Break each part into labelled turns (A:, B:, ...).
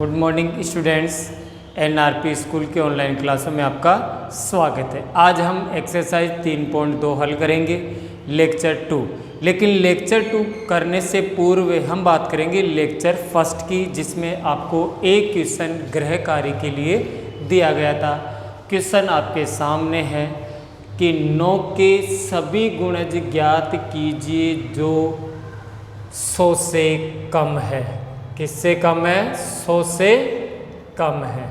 A: Good morning students. NRP school के online क्लासों में आपका स्वागत है। आज हम एक्सरसाइज 3.2 हल करेंगे लेक्चर 2। लेकिन लेक्चर 2 करने से पूर्व हम बात करेंगे लेक्चर फर्स्ट की, जिसमें आपको एक क्वेश्चन गृह कार्य के लिए दिया गया था। क्वेश्चन आपके सामने है कि 9 के सभी गुणज ज्ञात कीजिए जो 100 से कम है। किससे कम है? 100 से कम है।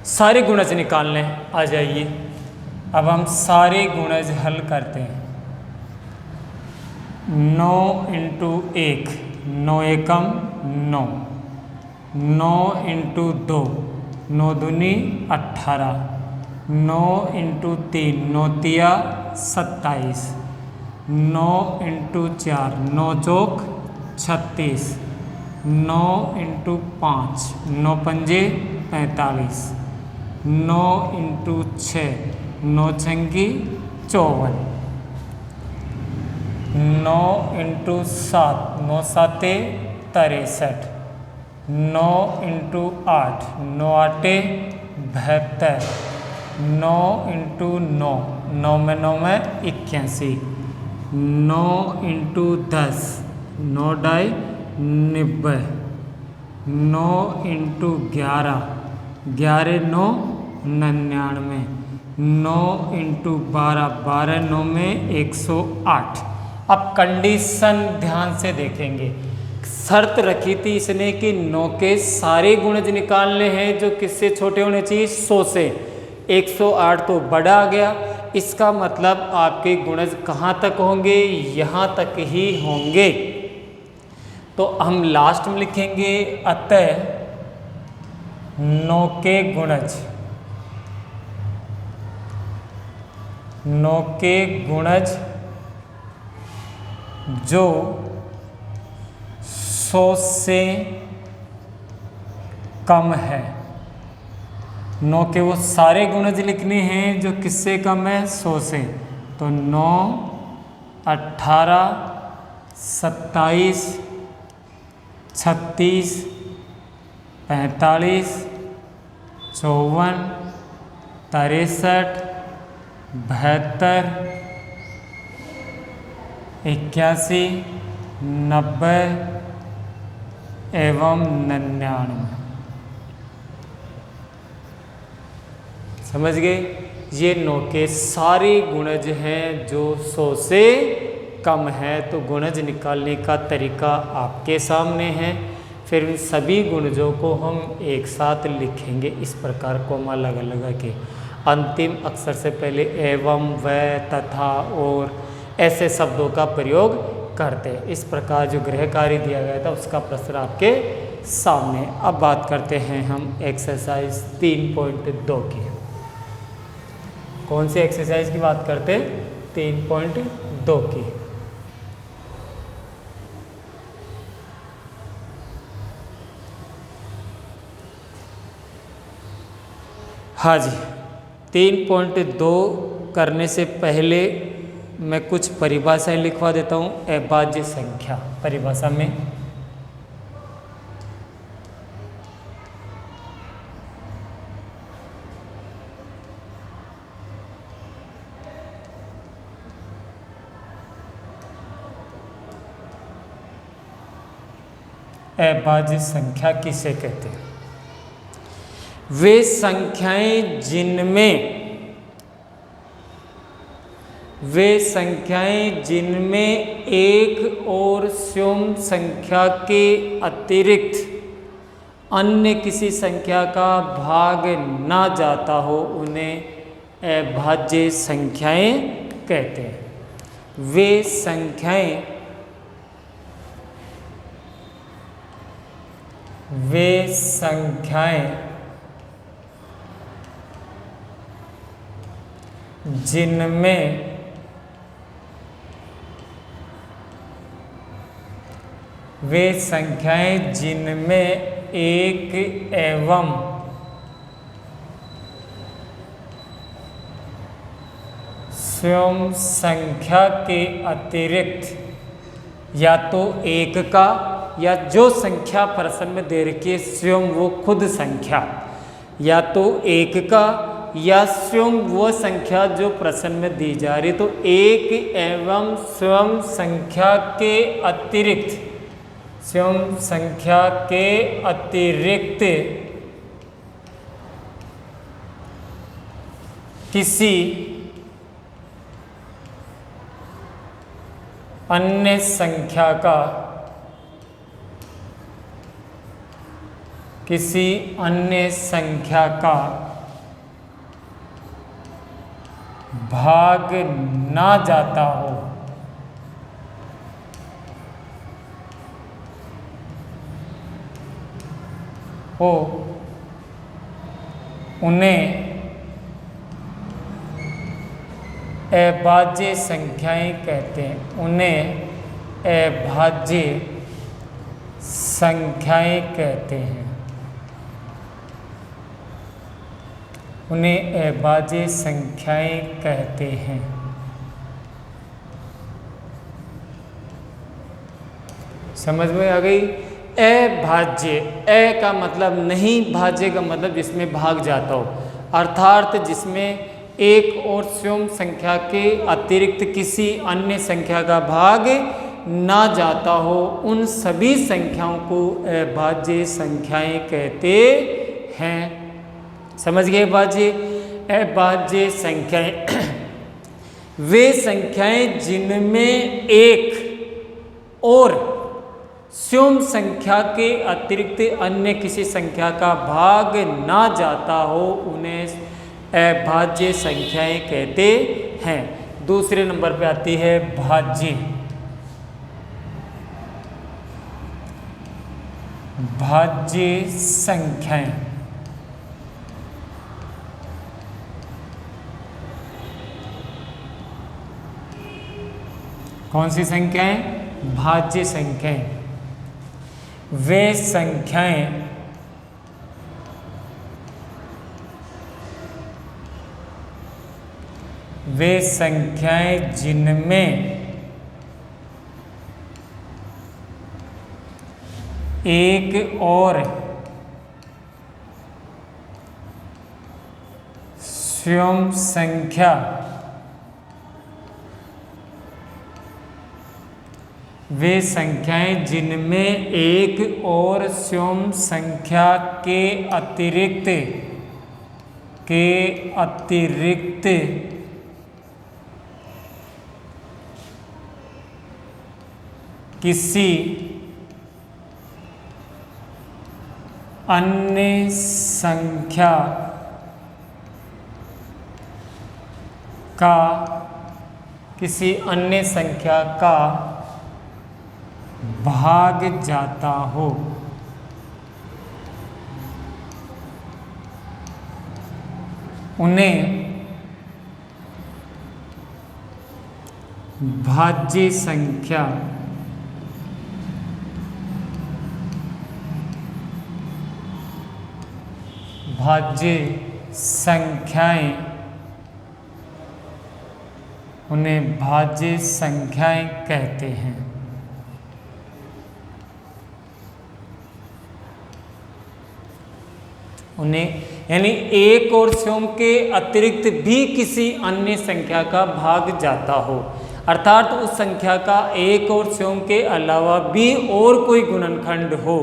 A: सारे गुणज निकालने आ जाइए। अब हम सारे गुणज हल करते हैं। 9 इंटू 1, 9 एकम 9, 9 इंटू 2, 9 दूनी 18, 9 इंटू 3, 9 तिया 27, 9 इंटू 4, 9 चौक 36, 9 इंटू 5, 9 पंजे 45, 9 इंटू 6, 9 छंगी 54, 9 इंटू 7, 9 साते 63, 9 इंटू 8, 9 आटे 72, 9 इंटू 9, 9 में 9 में 81, 9 इंटू 10, 9 डाई 90, 9 इंटू 11, 11 9 99, 9 इंटू 12, 12 9 में 108। अब कंडीशन ध्यान से देखेंगे। शर्त रखी थी इसने कि 9 के सारे गुणज निकालने हैं जो किससे छोटे होने चाहिए? 100 से। 108 तो बड़ा आ गया, इसका मतलब आपके गुणज कहाँ तक होंगे? यहाँ तक ही होंगे। तो हम लास्ट में लिखेंगे अतः 9 के गुणज, 9 के गुणज जो 100 से कम है। 9 के वो सारे गुणज लिखने हैं जो किससे कम है? 100 से। तो 9, 18, 27, 36, 45, 54, 63, 72, 81, 90 एवं 99। समझ गए? ये 9 के सारे गुणज हैं जो 100 से कम है। तो गुणज निकालने का तरीका आपके सामने है। फिर इन सभी गुणजों को हम एक साथ लिखेंगे इस प्रकार, कोमा लगा लगा के। अंतिम अक्षर से पहले एवं, व, तथा, और ऐसे शब्दों का प्रयोग करते हैं। इस प्रकार जो गृह कार्य दिया गया था उसका प्रश्न आपके सामने। अब बात करते हैं हम एक्सरसाइज 3.2 की। कौन सी एक्सरसाइज की बात करते हैं? 3.2 की। हाँ जी, 3.2 करने से पहले मैं कुछ परिभाषाएं लिखवा देता हूँ। अभाज्य संख्या परिभाषा में अभाज्य संख्या किसे कहते हैं? वे संख्याएं जिनमें एक और स्वयं संख्या के अतिरिक्त अन्य किसी संख्या का भाग ना जाता हो उन्हें अभाज्य संख्याएं कहते हैं। वे संख्याएं जिनमें एक एवं स्वयं संख्या के अतिरिक्त या तो एक का या जो संख्या प्रश्न में दे रखी है स्वयं वो खुद संख्या, या तो एक का या स्वयं वो संख्या जो प्रश्न में दी जा रही, तो एक एवं स्वयं संख्या के अतिरिक्त, स्वयं संख्या के अतिरिक्त किसी अन्य संख्या का, किसी अन्य संख्या का भाग ना जाता हो उन्हें अभाज्य संख्याएं कहते हैं, उन्हें अभाज्य संख्याएं कहते हैं, उन्हें अभाज्य संख्याएं कहते हैं। समझ में आ गई? अभाज्य, अ का मतलब नहीं, भाज्य का मतलब जिसमें भाग जाता हो, अर्थात जिसमें एक और स्वयं संख्या के अतिरिक्त किसी अन्य संख्या का भाग ना जाता हो, उन सभी संख्याओं को अभाज्य संख्याएं कहते हैं। समझ गए? अभाज्य संख्याएं वे संख्याएं जिनमें एक और स्वयं संख्या के अतिरिक्त अन्य किसी संख्या का भाग ना जाता हो, उन्हें अभाज्य संख्याएं कहते हैं। दूसरे नंबर पे आती है भाज्य। भाज्य संख्याएं कौन सी संख्याएं? भाज्य संख्याएं वे संख्याएं जिनमें एक और स्वयं संख्या वे संख्याएं जिनमें एक और स्वयं संख्या के अतिरिक्त किसी अन्य संख्या का भाग जाता हो, उन्हें भाज्य संख्या भाज्य संख्याएं उन्हें भाज्य संख्याएं कहते हैं। उन्हें यानी एक और स्वयं के अतिरिक्त भी किसी अन्य संख्या का भाग जाता हो, अर्थात उस संख्या का एक और स्वयं के अलावा भी और कोई गुणनखंड हो,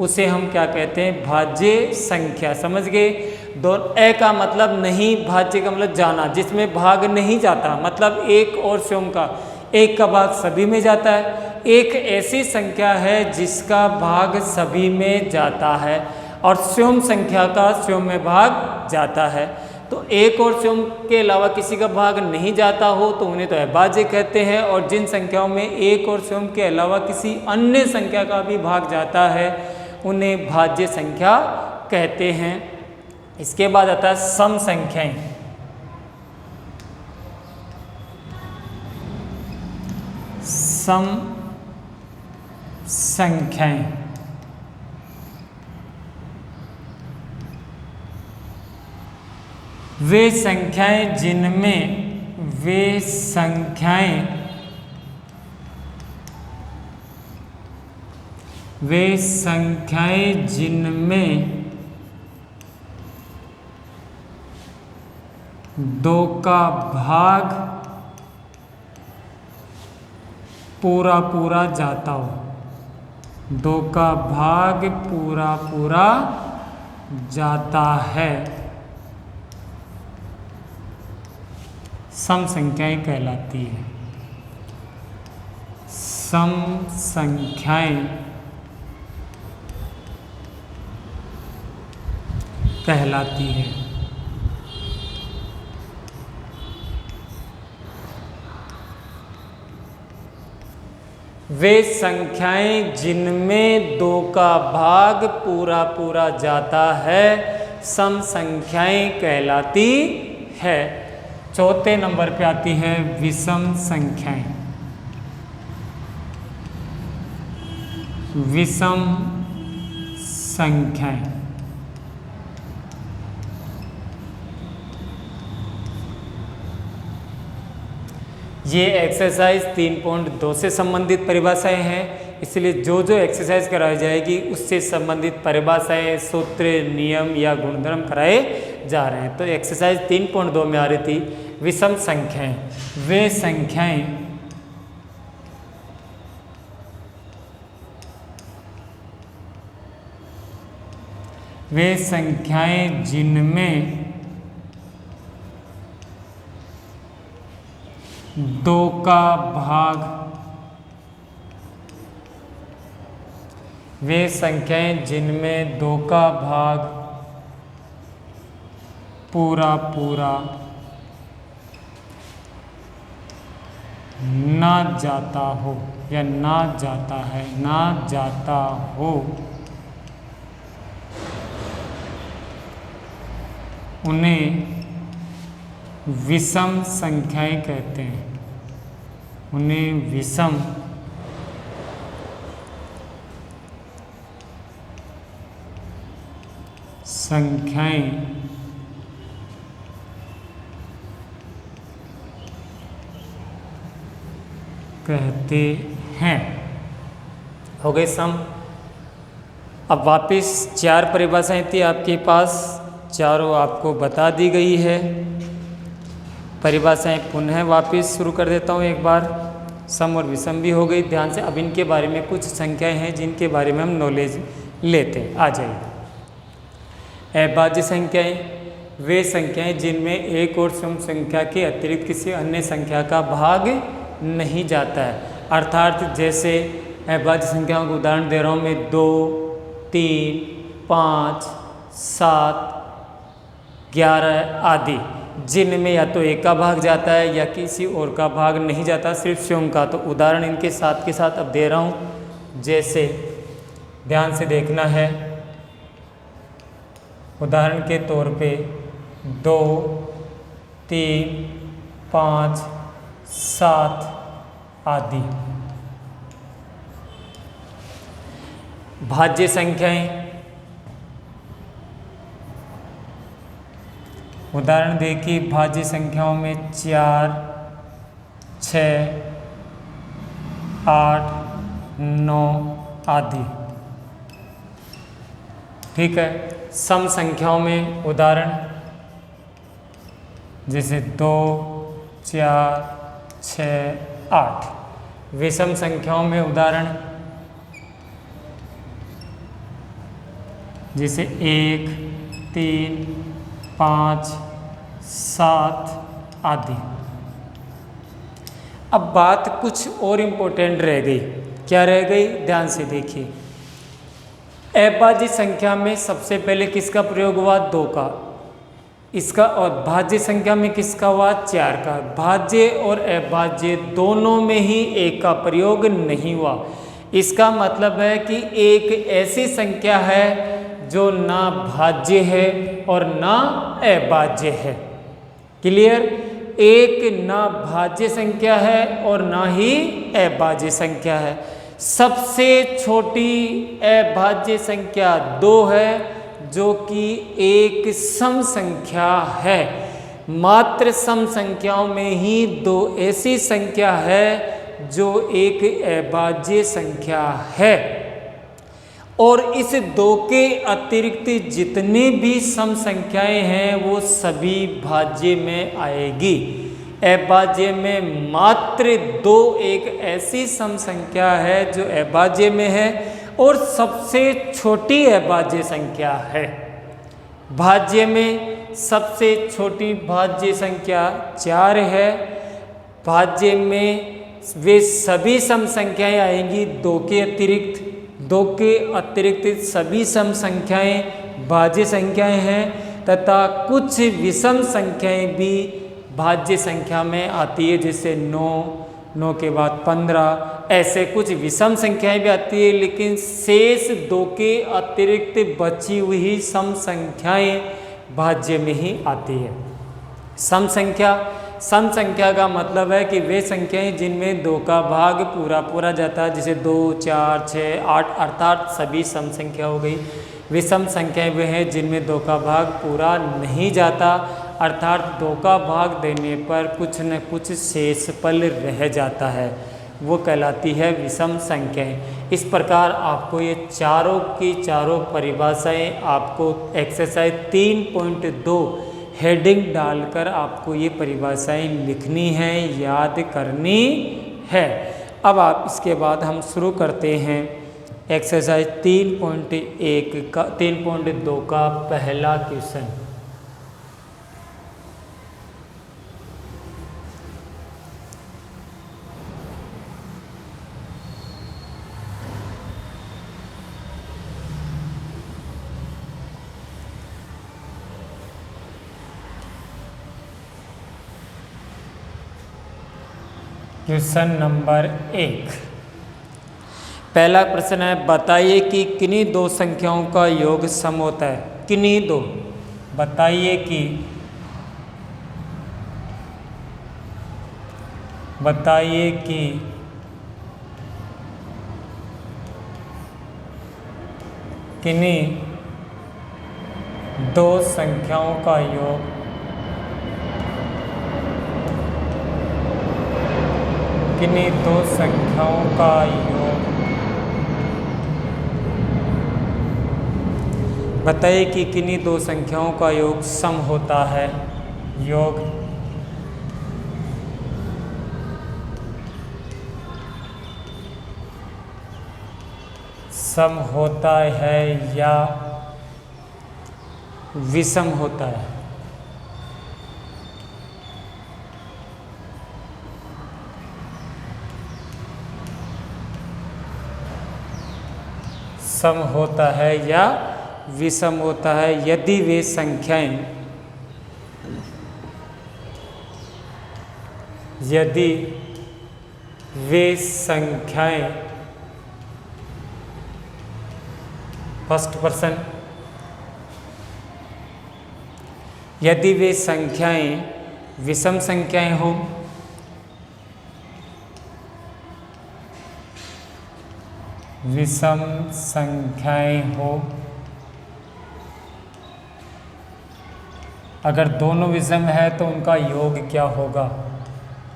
A: उसे हम क्या कहते हैं? भाज्य संख्या। समझ गए? अ का मतलब नहीं, भाज्य का मतलब जाना, जिसमें भाग नहीं जाता, मतलब एक और स्वयं का, एक का भाग सभी में जाता है। एक ऐसी संख्या है जिसका भाग सभी में जाता है और स्वयं संख्या का स्वयं में भाग जाता है। तो एक और स्वयं के अलावा किसी का भाग नहीं जाता हो तो उन्हें तो अभाज्य कहते हैं, और जिन संख्याओं में एक और स्वयं के अलावा किसी अन्य संख्या का भी भाग जाता है उन्हें भाज्य संख्या कहते हैं। इसके बाद आता है सम संख्याएं। सम संख्याएं वे संख्याएं वे संख्याएं जिनमें 2 का भाग पूरा पूरा जाता हो, 2 का भाग पूरा पूरा जाता है, सम संख्याएं कहलाती है। सम संख्याएं कहलाती है। वे संख्याएं जिनमें 2 का भाग पूरा पूरा जाता है सम संख्याएं कहलाती है। चौथे नंबर पे आती है विषम संख्याएं। विषम संख्याएं ये एक्सरसाइज 3.2 से संबंधित परिभाषाएं हैं, इसलिए जो जो एक्सरसाइज कराई जाएगी उससे संबंधित परिभाषाएं, सूत्र, नियम या गुणधर्म कराए जा रहे हैं। तो एक्सरसाइज 3.2 में आ रही थी विषम संख्याएं। वे संख्याएं जिनमें 2 का भाग, वे संख्याएं जिनमें 2 का भाग पूरा पूरा ना जाता हो या ना जाता है, ना जाता हो, उन्हें विषम संख्याएं कहते हैं। उन्हें विषम संख्याएं कहते हैं। हो गए सम। अब वापस 4 परिभाषाएं थी आपके पास, चारों आपको बता दी गई है। परिभाषाएं पुनः वापस शुरू कर देता हूँ एक बार। सम और विषम भी हो गई ध्यान से। अब इनके बारे में कुछ संख्याएं हैं जिनके बारे में हम नॉलेज लेते हैं। आ जाइए। अभाज्य संख्याएं वे संख्याएं जिनमें एक और सम संख्या के अतिरिक्त किसी अन्य संख्या का भाग नहीं जाता है। अर्थात जैसे अभाज्य संख्याओं को उदाहरण दे रहा हूँ मैं, 2, 3, 5, 7, 11 आदि, जिनमें या तो एक का भाग जाता है या किसी और का भाग नहीं जाता, सिर्फ स्वयं का। तो उदाहरण इनके साथ के साथ अब दे रहा हूँ। जैसे ध्यान से देखना है, उदाहरण के तौर पे 2, 3, 5, 7 आदि। भाज्य संख्याएं, उदाहरण देखिए भाज्य संख्याओं में 4, 6, 8, 9 आदि। ठीक है। सम संख्याओं में उदाहरण जैसे 2, 4, 6, 8। विषम संख्याओं में उदाहरण जैसे 1, 3, 5, 7 आदि। अब बात कुछ और इम्पोर्टेंट रह गई। क्या रह गई? ध्यान से देखिए। अभाज्य संख्या में सबसे पहले किसका प्रयोग हुआ? 2 का। इसका और भाज्य संख्या में किसका हुआ? 4 का। भाज्य और अभाज्य दोनों में ही 1 का प्रयोग नहीं हुआ। इसका मतलब है कि एक ऐसी संख्या है जो ना भाज्य है और ना अभाज्य है। क्लियर? एक ना भाज्य संख्या है और ना ही अभाज्य संख्या है। सबसे छोटी अभाज्य संख्या 2 है, जो कि एक सम संख्या है। मात्र सम संख्याओं में ही 2 ऐसी संख्या है जो एक अभाज्य संख्या है। और इस 2 के अतिरिक्त जितनी भी सम संख्याएं हैं वो सभी भाज्य में आएगी। अभाज्य में मात्र 2 एक ऐसी सम संख्या है जो अभाज्य में है और सबसे छोटी अभाज्य संख्या है। भाज्य में सबसे छोटी भाज्य संख्या 4 है। भाज्य में वे सभी सम संख्याएं आएंगी 2 के अतिरिक्त। 2 के अतिरिक्त सभी सम संख्याएं भाज्य संख्याएं हैं तथा कुछ विषम संख्याएं भी भाज्य संख्या में आती है, जैसे 9 के बाद 15, ऐसे कुछ विषम संख्याएं भी आती है। लेकिन शेष 2 के अतिरिक्त बची हुई सम संख्याएं भाज्य में ही आती है। सम संख्या का मतलब है कि वे संख्याएं जिनमें 2 का भाग पूरा जाता है, जैसे 2, 4, 6, 8 अर्थात सभी सम संख्या हो गई। विषम संख्याएं वे हैं जिनमें 2 का भाग पूरा नहीं जाता, अर्थात 2 का भाग देने पर कुछ न कुछ शेषफल रह जाता है, वो कहलाती है विषम संख्याएं। इस प्रकार आपको ये चारों की चारों परिभाषाएं आपको एक्सरसाइज 3.2 हेडिंग डालकर आपको ये परिभाषाएं लिखनी है, याद करनी है। अब आप इसके बाद हम शुरू करते हैं एक्सरसाइज 3.2 का पहला क्वेश्चन। क्वेश्चन नंबर 1, पहला प्रश्न है, बताइए कि किन्हीं 2 संख्याओं का योग सम होता है। किन्हीं 2, बताइए कि किन्हीं 2 संख्याओं का योग किन्हीं 2 संख्याओं का योग, बताइए कि किन्हीं 2 संख्याओं का योग सम होता है। योग सम होता है या विषम होता है। सम होता है या विषम होता है यदि वे संख्याएं फर्स्ट पर्सन, यदि वे संख्याएं विषम संख्याएं हो, विषम संख्याएं हो, अगर दोनों विषम है तो उनका योग क्या होगा।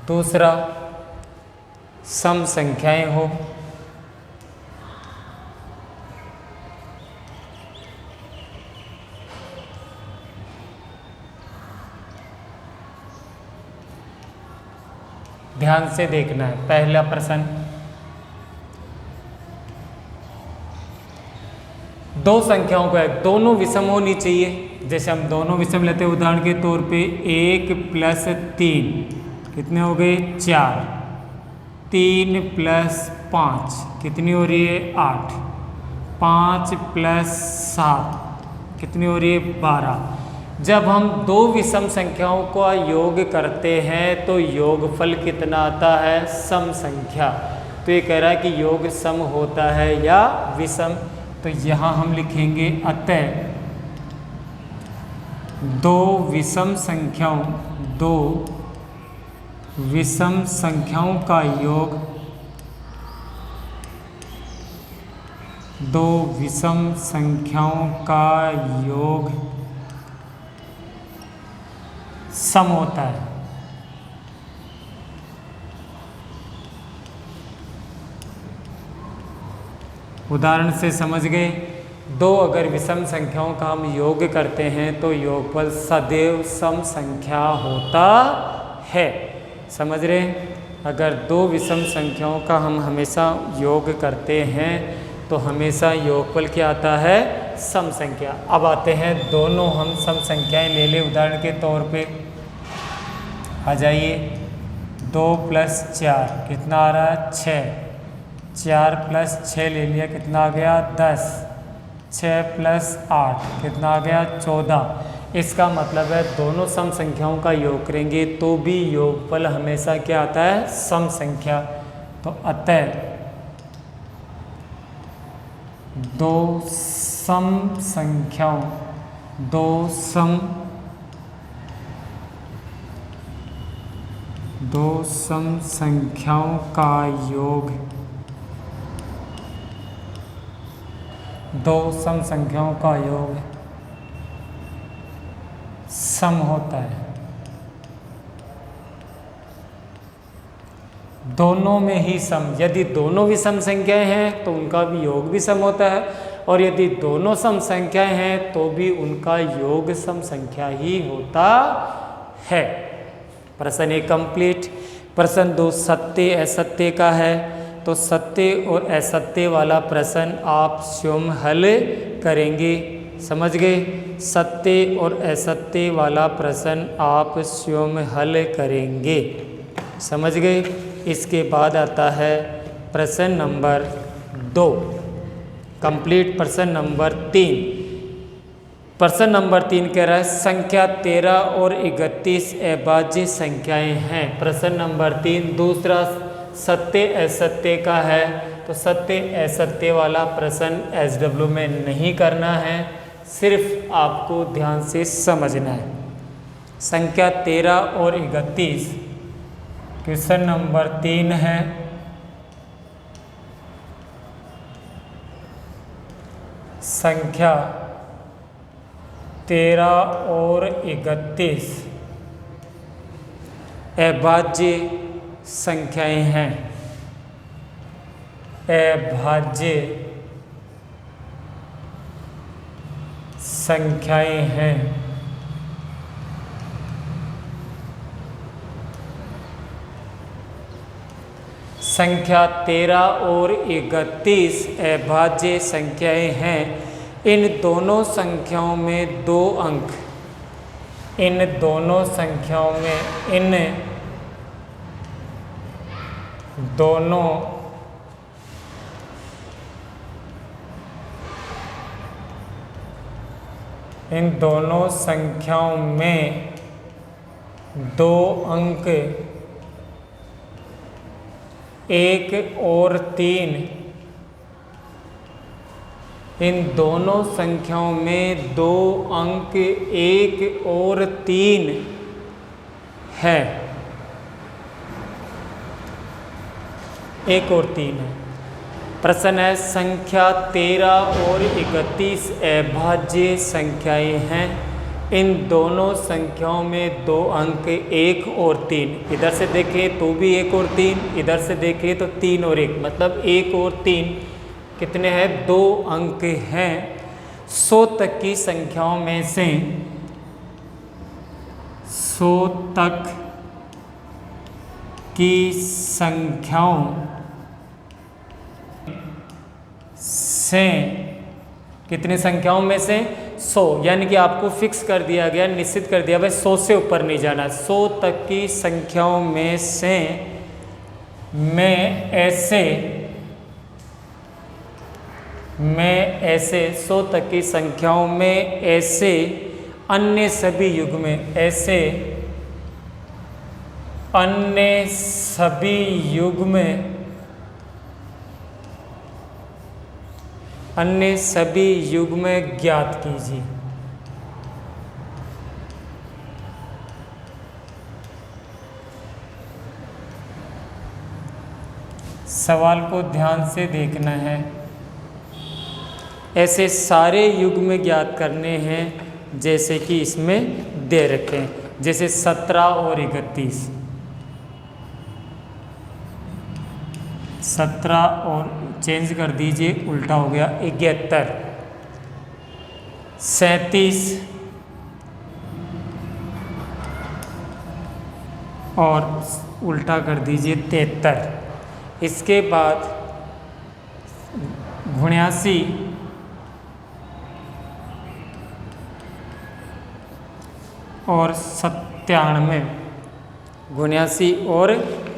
A: दूसरा, सम संख्याएं हो, ध्यान से देखना है। पहला प्रश्न, 2 संख्याओं का दोनों विषम होनी चाहिए। जैसे हम दोनों विषम लेते हैं, उदाहरण के तौर पे 1 + 3 कितने हो गए 4, 3 + 5 कितनी हो रही है 8, 5 + 7 कितनी हो रही है 12। जब हम 2 विषम संख्याओं का योग करते हैं तो योगफल कितना आता है, सम संख्या। तो ये कह रहा है कि योग सम होता है या विषम। तो यहाँ हम लिखेंगे अतः 2 विषम संख्याओं का योग, 2 विषम संख्याओं का योग सम होता है। उदाहरण से समझ गए। दो अगर विषम संख्याओं का हम योग करते हैं तो योगफल सदैव सम संख्या होता है। समझ रहे हैं? अगर दो विषम संख्याओं का हम हमेशा योग करते हैं तो हमेशा योगफल क्या आता है? सम संख्या। अब आते हैं दोनों हम सम संख्याएं ले लें। उदाहरण के तौर पे आ जाइए। 2 + 4 कितना आ रहा है? 6। 4 + 6 ले लिया, कितना आ गया? 10। 6 + 8 कितना आ गया? 14। इसका मतलब है दोनों सम संख्याओं का योग करेंगे तो भी योगफल हमेशा क्या आता है? सम संख्या। तो अतः दो सम संख्याओं का योग सम होता है। दोनों में ही सम। यदि दोनों विषम संख्याएं हैं तो उनका भी योग भी सम होता है, और यदि दोनों सम संख्याएं हैं तो भी उनका योग सम संख्या ही होता है। प्रश्न 1 कंप्लीट। प्रश्न 2 सत्य असत्य का है। तो सत्य और असत्य वाला प्रश्न आप स्वयं हल करेंगे। समझ गए? सत्य और असत्य वाला प्रश्न आप स्वयं हल करेंगे। समझ गए? इसके बाद आता है प्रश्न नंबर 2 कंप्लीट। प्रश्न नंबर 3। प्रश्न नंबर 3 कह रहा है संख्या 13 और 31 अभाज्य संख्याएं हैं। प्रश्न नंबर 3 दूसरा सत्य असत्य का है। तो सत्य असत्य वाला प्रश्न SW में नहीं करना है, सिर्फ आपको ध्यान से समझना है। संख्या 13 और 31 क्वेश्चन नंबर 3 है। संख्या 13 और 31 अभाज्य संख्याएं हैं। अभाज्य संख्याएं हैं। संख्या 13 और 31 अभाज्य संख्याएं हैं। इन दोनों संख्याओं में दो अंक इन दोनों संख्याओं में इन दोनों संख्याओं में दो अंक 1 और 3। इन दोनों संख्याओं में दो अंक 1 और 3 है। 1 और 3 है। प्रश्न है संख्या 13 और 31 अभाज्य संख्याएं हैं। इन दोनों संख्याओं में दो अंक 1 और 3। इधर से देखें तो भी 1 और 3, इधर से देखें तो 3 और 1, मतलब 1 और 3 कितने हैं? 2 अंक हैं। 100 तक की संख्याओं में से 100 तक की संख्याओं से कितनी संख्याओं में से 100, यानी कि आपको फिक्स कर दिया गया, निश्चित कर दिया भाई 100 से ऊपर नहीं जाना। 100 तक की संख्याओं में से मैं ऐसे 100 तक की संख्याओं में ऐसे अन्य सभी युग्म ज्ञात कीजिए। सवाल को ध्यान से देखना है। ऐसे सारे युग्म ज्ञात करने हैं जैसे कि इसमें दे रखे हैं, जैसे 17 और 31। 17 और चेंज कर दीजिए, उल्टा हो गया 71, 37 और उल्टा कर दीजिए 73। इसके बाद 79 और 97, 79 और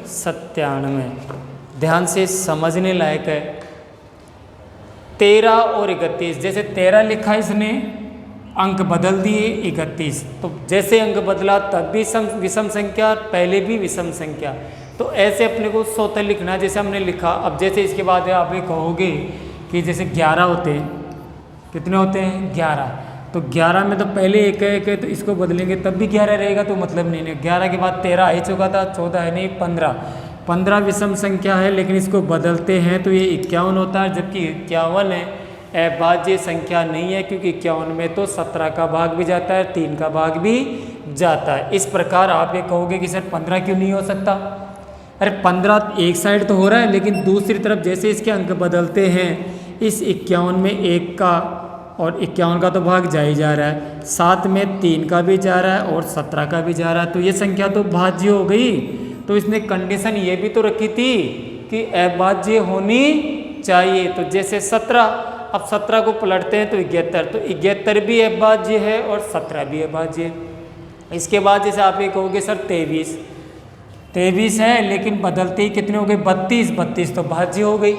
A: 97 ध्यान से समझने लायक है। 13 और 31, जैसे 13 लिखा इसने, अंक बदल दिए 31, तो जैसे अंक बदला तब भी विषम संख्या, पहले भी विषम संख्या, तो ऐसे अपने को स्वतः लिखना जैसे हमने लिखा। अब जैसे इसके बाद आप ये कहोगे कि जैसे 11 होते हैं, कितने होते हैं 11, तो 11 में तो पहले एक है तो इसको बदलेंगे तब भी 11 रहेगा, तो मतलब नहीं है। 11 के बाद 13 आ ही चुका था, 14 है नहीं, 15 विषम संख्या है, लेकिन इसको बदलते हैं तो ये 51 होता है, जबकि 51 है अभाज्य संख्या नहीं है, क्योंकि 51 में तो 17 का भाग भी जाता है, 3 का भाग भी जाता है। इस प्रकार आप ये कहोगे कि सर 15 क्यों नहीं हो सकता? अरे 15 एक साइड तो हो रहा है, लेकिन दूसरी तरफ जैसे इसके अंक बदलते हैं, इस 51 में 1 का और 51 का तो भाग जा ही जा रहा है, साथ में 3 का भी जा रहा है और 17 का भी जा रहा है, तो ये संख्या तो भाज्य हो गई। तो इसने कंडीशन ये भी तो रखी थी कि अभाज्य होनी चाहिए, तो जैसे 17, अब 17 को पलटते हैं तो 71, तो 71 भी अभाज्य है और 17 भी अभाज्य है। इसके बाद जैसे आप ये कहोगे सर 23 है, लेकिन बदलते ही कितने हो गए 32 तो भाज्य हो गई।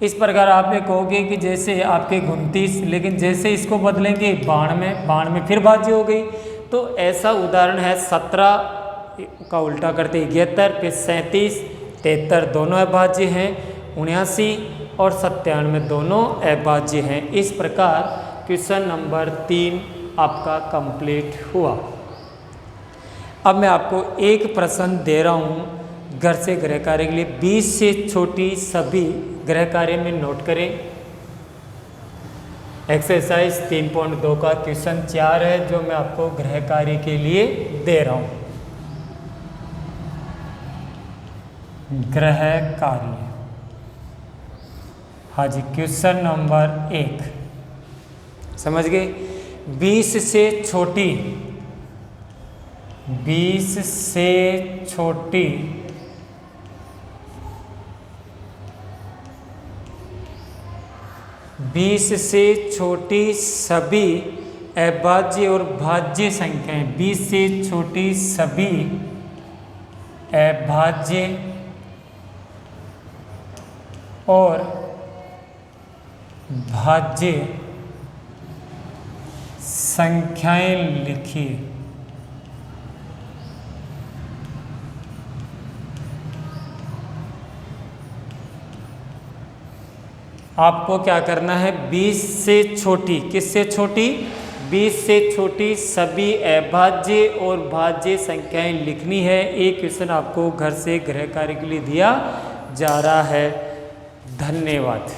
A: इस प्रकार आप ये कहोगे कि जैसे आपके 29, लेकिन जैसे इसको बदलेंगे 92 फिर भाज्य हो गई। तो ऐसा उदाहरण है 17 का उल्टा करते 71, फिर 37, 73 दोनों अभाज्य हैं, 79 और 97 दोनों अभाज्य हैं। इस प्रकार क्वेश्चन नंबर 3 आपका कंप्लीट हुआ। अब मैं आपको एक प्रश्न दे रहा हूँ घर से गृह कार्य के लिए। 20 से छोटी सभी गृह कार्य में नोट करें। एक्सरसाइज 3.2 का क्वेश्चन 4 है जो मैं आपको गृह कार्य के लिए दे रहा हूँ। गृह कार्य, हाँ जी, क्वेश्चन नंबर 1 समझ गए। 20 से छोटी 20 से छोटी सभी अभाज्य और भाज्य संख्याएं, 20 से छोटी सभी अभाज्य और भाज्य संख्याएं लिखिए। आपको क्या करना है, 20 से छोटी, किससे छोटी, 20 से छोटी सभी अभाज्य और भाज्य संख्याएं लिखनी है। एक क्वेश्चन आपको घर से गृह कार्य के लिए दिया जा रहा है। धन्यवाद।